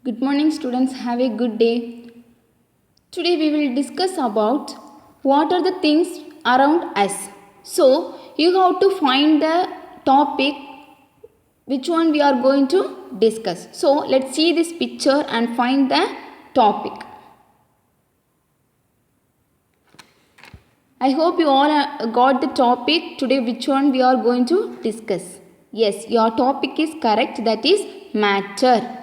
Good morning students, have a good day. Today we will discuss about what are the things around us. So you have to find the topic which one we are going to discuss. So let's see this picture and find the topic. I hope you all got the topic today which one we are going to discuss. Yes, your topic is correct, that is matter.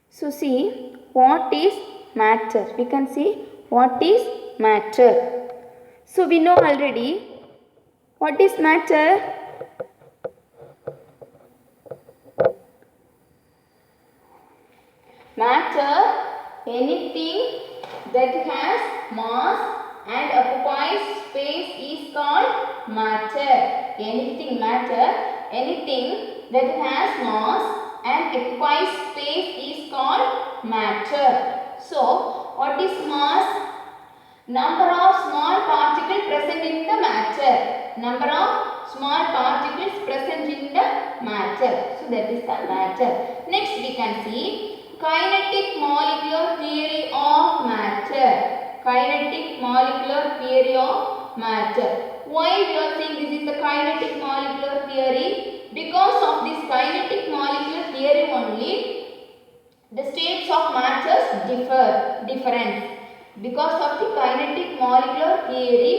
So see what is matter. We can see what is matter. So we know already what is matter. Matter, anything that has mass and occupies space is called matter. Anything that has mass and occupies space is called matter. So, what is mass? Number of small particles present in the matter. Number of small particles present in the matter. So, that is the matter. Next, we can see kinetic molecular theory of matter. Kinetic molecular theory of matter. Why we are saying this is the kinetic molecular theory? Because of this kinetic molecular theory only, the states of matters different. Because of the kinetic molecular theory,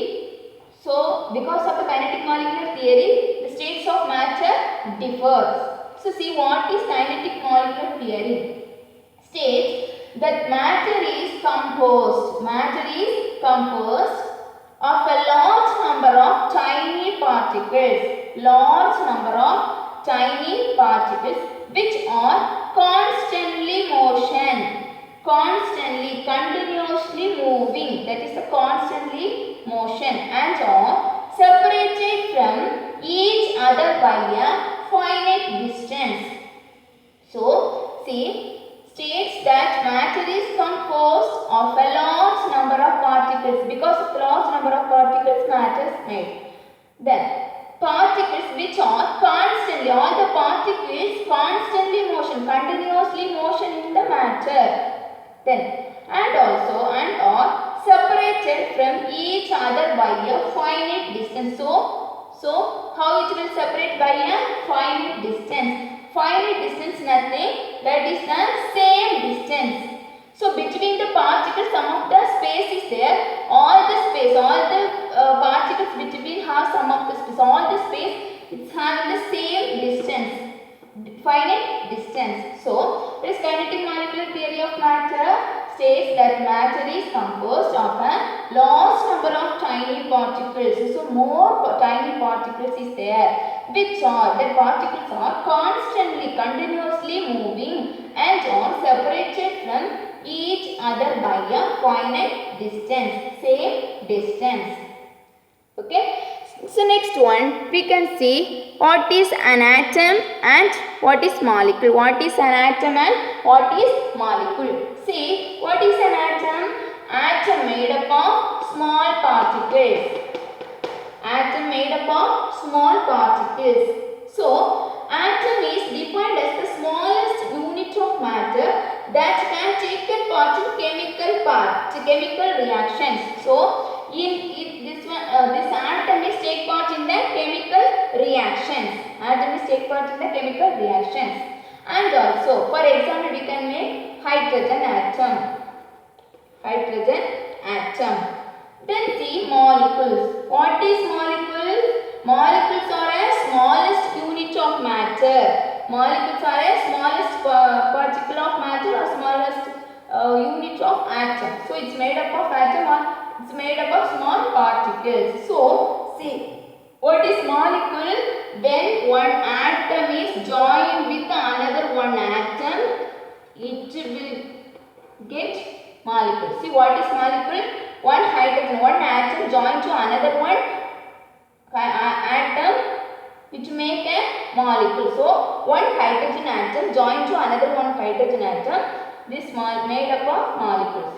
the states of matter differs. So see what is kinetic molecular theory? States that matter is composed of a large number of tiny particles which are continuously moving, that is the constantly motion, and are separated from each other by a finite distance. So see, states that matter is composed of a large number of particles. Because of the large number of particles, matter is made. Then particles which are continuously motion in the matter. Then and are separated from each other by a finite distance. So how it will separate by a finite distance? Finite distance nothing, that is the same distance. So between the particles some of the space is there, all the particles between have some of the space, all the space it's having the same distance, finite distance. So this kinetic molecular theory of matter states that matter is composed of a large number of tiny particles. So more tiny particles is there, which are the particles are continuously moving and are separated from each other by a finite distance, same distance. Okay. So next one we can see what is an atom and what is molecule. What is an atom and what is molecule? See, what is an atom? Atom made up of small particles. So, atom is defined as the smallest unit of matter that can take part in chemical reactions. So, this atom is take part in the chemical reactions. And also, for example, we can make hydrogen atom. Then see molecules. What is molecules? Molecules are a smallest unit of matter. Molecules are a smallest particle of matter or smallest unit of atom. So it's made up of atom or it's made up of small particles. So see, what is molecule? When one atom is joined with another one atom, it will get molecule. See what is molecule? One atom joined to another one atom, which make a molecule. So one hydrogen atom joined to another one hydrogen atom. This made up of molecules.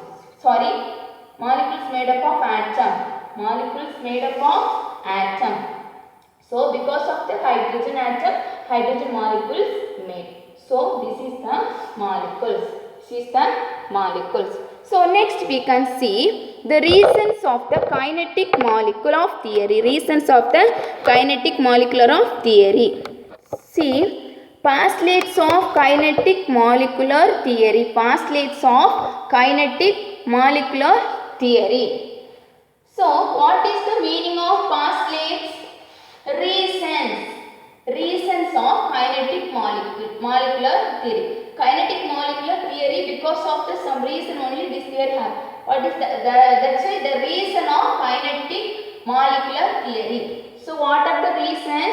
Molecules made up of atom. So because of the hydrogen atom, hydrogen molecules made. So this is the molecules. This is the molecules. So next we can see the reasons of the kinetic molecular of theory. Reasons of the kinetic molecular of theory. See, postulates of kinetic molecular theory. Postulates of kinetic molecular theory. So, what is the meaning of postulates? Reasons. Reasons of kinetic molecular theory. Kinetic molecular theory, because of the some reason only this theory have. What is that's why the reason of kinetic molecular theory. So, what are the reason?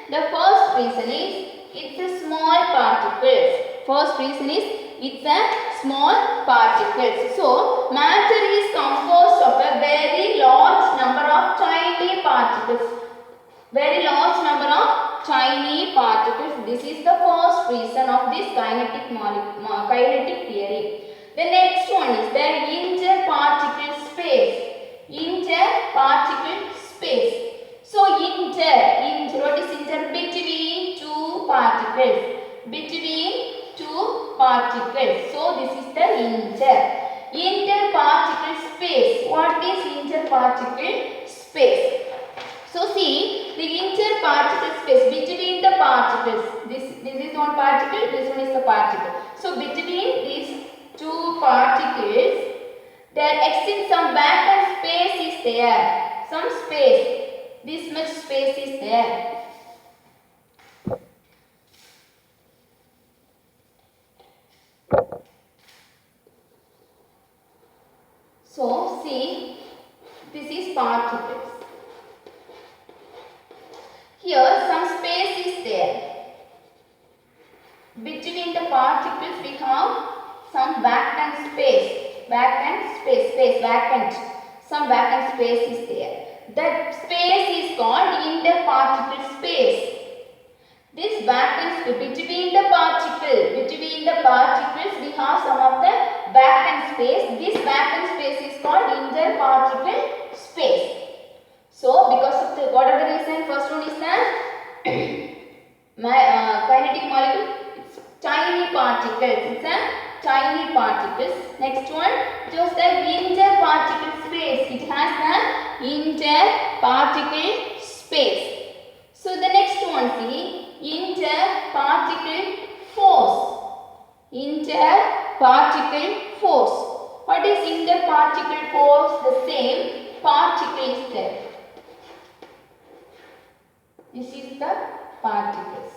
The first reason is it's a small particles. First reason is it's a small particles. So, matter is composed of a very large number of tiny particles. Very large number of tiny particles. This is the first reason of this kinetic theory. The next one is the interparticle space. Interparticle space. So, what is inter? Between two particles. Between two particles. So, this is the interparticle space. What is interparticle space? So, see the interparticle space between the particles. This is one particle, this one is the particle. So, between these two particles, there exists some vacant space is there. Some space. This much space is there. So, see, this is particles. Here some space is there. Between the particles we have some vacant space. Some vacant space is there. That space is called interparticle space. This vacant space between the particles we have some of the vacant space. This vacant space is called interparticle space. So, because of the, what are the reason? First one is the kinetic molecule. It's tiny particles. It's a tiny particles. Next one, just the interparticle space. It has the interparticle space. So, the next one, see, interparticle force. Interparticle force. What is interparticle force? The same particle is there. This is the particles.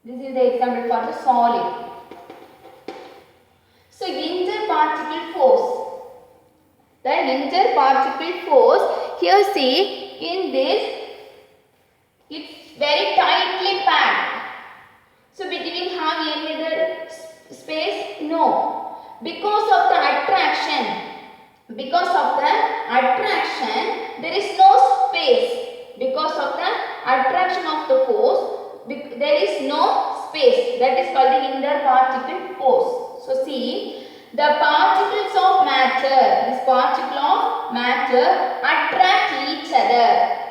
This is the example for the solid. So, interparticle force. The interparticle force, here see, in this, it's very tightly packed. So, between have any other space? No. Because of the attraction, there is no space. Because of the attraction of the force, there is no space. That is called the interparticle force. So, see, the particles of matter, this particle of matter attract each other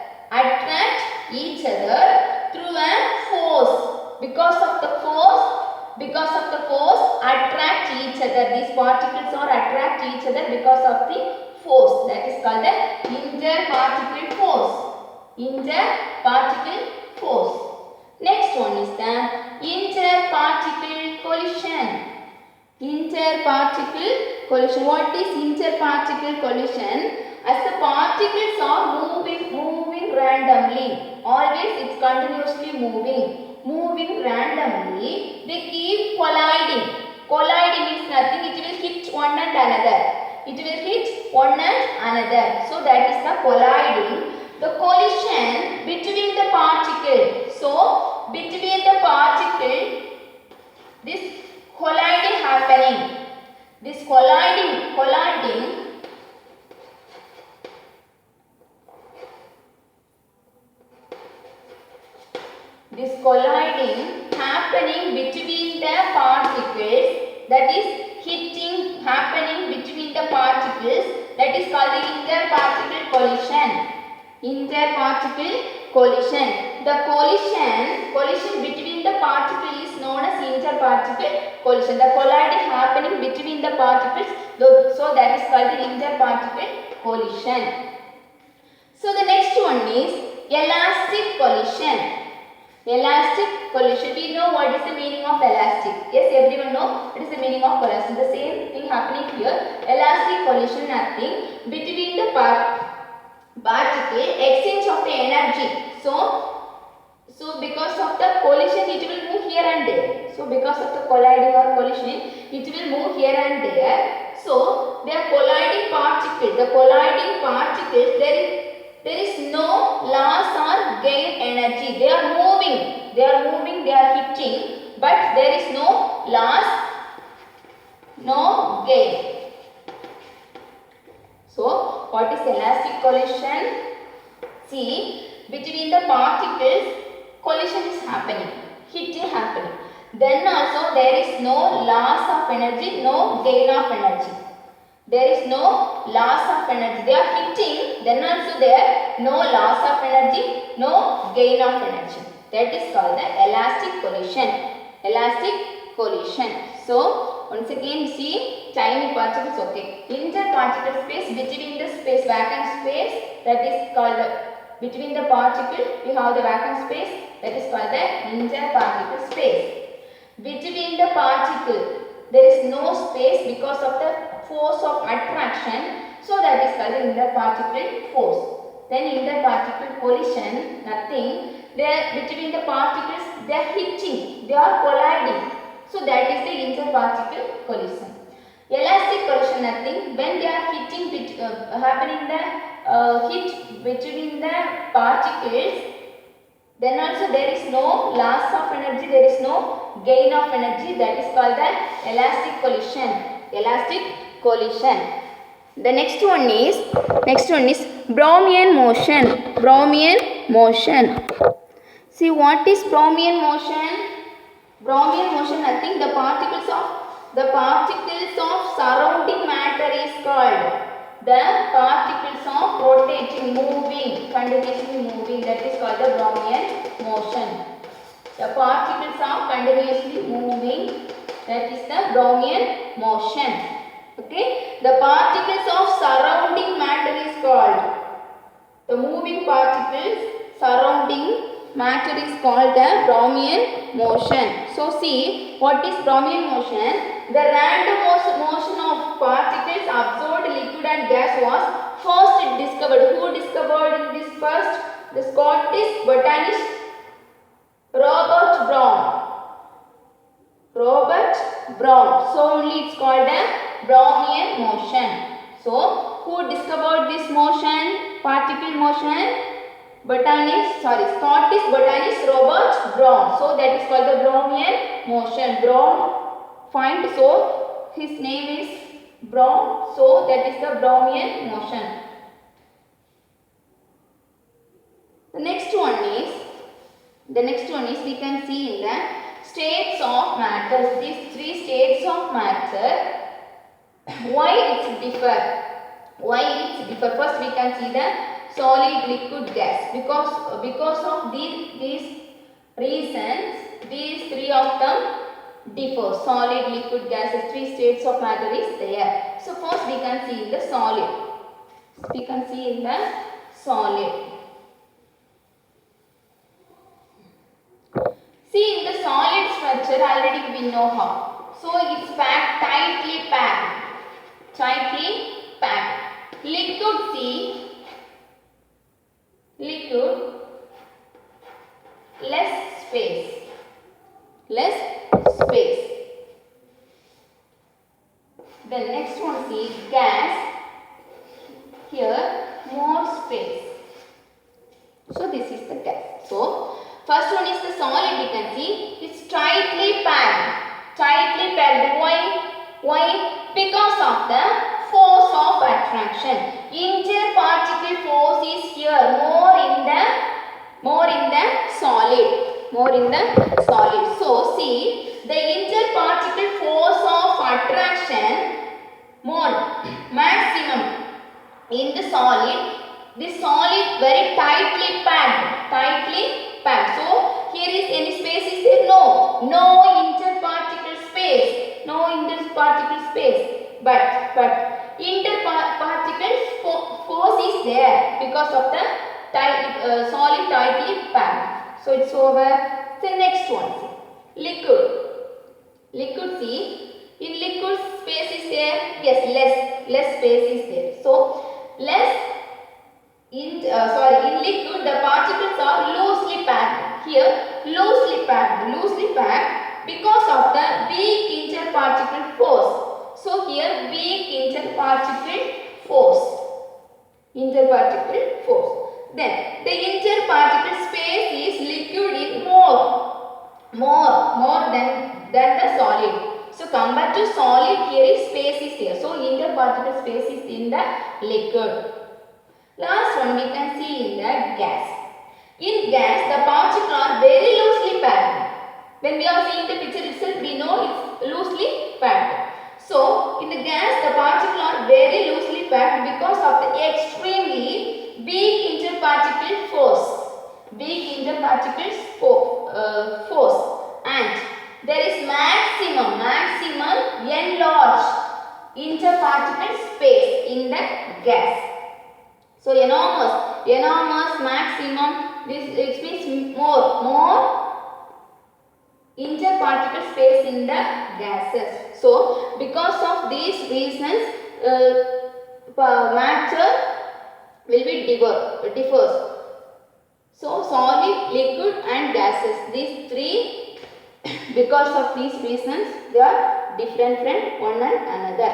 through a force. Because of the force attract each other. These particles are attract each other because of the force. That is called the interparticle force. Interparticle force. Next one is the interparticle collision. Interparticle collision. What is interparticle collision? As the particles are moving randomly. Always it's continuously moving randomly. They keep colliding. Colliding means nothing. It will hit one and another. So that is the colliding. The collision between the particle. So, between the particle, this colliding happening. This colliding happening between the particles, that is hitting happening between the particles, that is called the interparticle collision. Interparticle collision. the collision between the particle is known as interparticle collision. The colliding happening between the particles, so that is called the interparticle collision. So the next one is elastic collision. Elastic collision. We know what is the meaning of elastic. Yes, everyone know what is the meaning of elastic. The same thing happening here. Elastic collision, nothing between the particle, exchange of the energy. So because of the collision, it will move here and there. So because of the colliding or collision, it will move here and there. So they are colliding particles. The colliding particles, there is no loss or gain energy. They are moving, they are hitting, but there is no loss, no gain. So what is elastic collision? See, between the particles, collision is happening, hitting happening. Then also there is no loss of energy, no gain of energy. There is no loss of energy. They are hitting, then also there no loss of energy, no gain of energy. That is called the elastic collision. Elastic collision. So once again see tiny particles. Okay, interparticle space, between the space, vacant space, that is called the, between the particle we have the vacant space, that is called the interparticle space. Between the particle there is no space because of the force of attraction, so that is called the interparticle force. Then interparticle collision, nothing. There between the particles they are hitting, they are colliding, so that is the interparticle collision. Elastic collision, nothing. When they are hitting, happening the hit between the particles, then also there is no loss of energy, there is no gain of energy. That is called the elastic collision. Elastic collision. The next one is Brownian motion. Brownian motion. See, what is Brownian motion? Brownian motion, nothing. The particles of surrounding matter is called. The particles of rotating, moving, continuously moving, that is called the Brownian motion. The particles are continuously moving, that is the Brownian motion. Okay, the particles of surrounding matter is called, the moving particles surrounding matter is called the Brownian motion. So see, what is Brownian motion? The random motion of particles absorbed liquid and gas was first discovered. Who discovered this first? The Scottish botanist Robert Brown. So only it's called a Brownian motion. So who discovered this motion? Particle motion? Scottish botanist Robert Brown. So that is called the Brownian motion. Brown find, so his name is Brown. So that is the Brownian motion. The next one is we can see in the states of matter. These three states of matter. Why it's differ? First we can see the solid, liquid, gas. Because of these reasons, these three of them differ. Solid, liquid, gases, three states of matter is there. So first we can see in the solid. See, in the solid structure already we know how. So it's tightly packed. Liquid, see, less space. Then next one, see, gas, here more space. So this is the gas. So first one is the solid. We can see it's tightly packed. Why? Because of the force of attraction. Interparticle force is here more in the solid. So see, the interparticle force of attraction maximum in the solid. This solid very tightly packed. So here is any space is there? No. No interparticle space. No interparticle space. But interparticle force is there because of the solid tightly packed. So it's over. The next one, see. Liquid. Liquid, see. In liquid space is there? Yes, less space is there. So in liquid the particles are loosely packed. Here loosely packed because of the weak interparticle force. So here weak interparticle force. Then the interparticle space is liquid in more than the solid. So compared to solid, here is space is there. So interparticle space is in the liquid. Last one we can see in the gas. In gas, the particles are very loosely packed. When we are seeing the picture itself, we know it's loosely packed. So in the gas, the particles are very loosely packed because of the extremely weak interparticle force. Force, and there is maximum enlarged interparticle space in the gas. So enormous maximum, this means more interparticle space in the gases. So because of these reasons, matter will be differs. So solid, liquid and gases, these three, because of these reasons they are different from one another.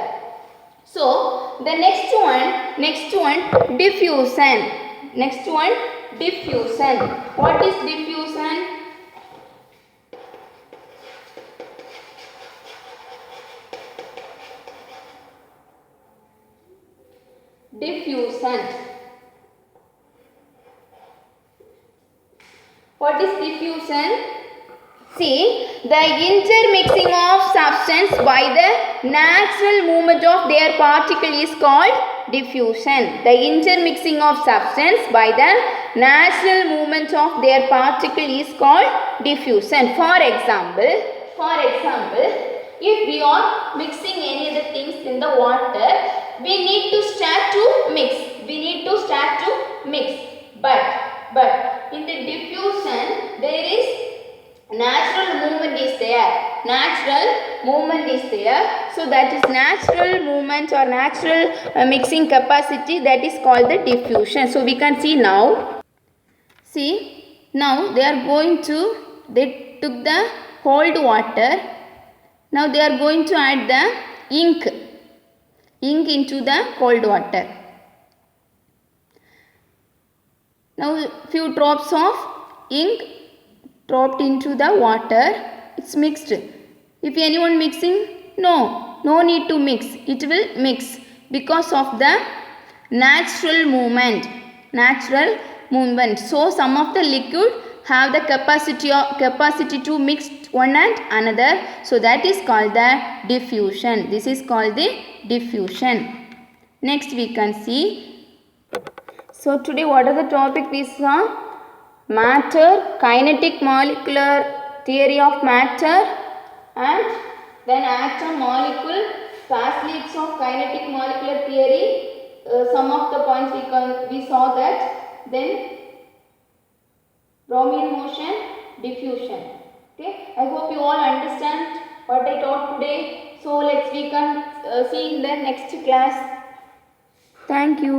So the next one diffusion. What is diffusion? What is diffusion? See, the intermixing of substance by the natural movement of their particle is called diffusion. The intermixing of substance by the natural movement of their particle is called diffusion. For example, if we are mixing any other things in the water, we need to start to mix. But in the diffusion, there is natural movement is there. So that is natural movement or natural mixing capacity, that is called the diffusion. So we can see now. See, now they took the cold water. Now they are going to add the ink into the cold water. Now few drops of ink dropped into the water, it's mixed. If anyone mixing, no need to mix, it will mix because of the natural movement. So some of the liquid have the capacity to mix one and another, so that is called the diffusion. This is called the diffusion. Next we can see. So today what are the topic we saw? Matter, kinetic molecular theory of matter, and then atom molecule, facets of kinetic molecular theory. Some of the points we saw that. Then Brownian motion, diffusion. Okay, I hope you all understand what I taught today. So we can see in the next class. Thank you.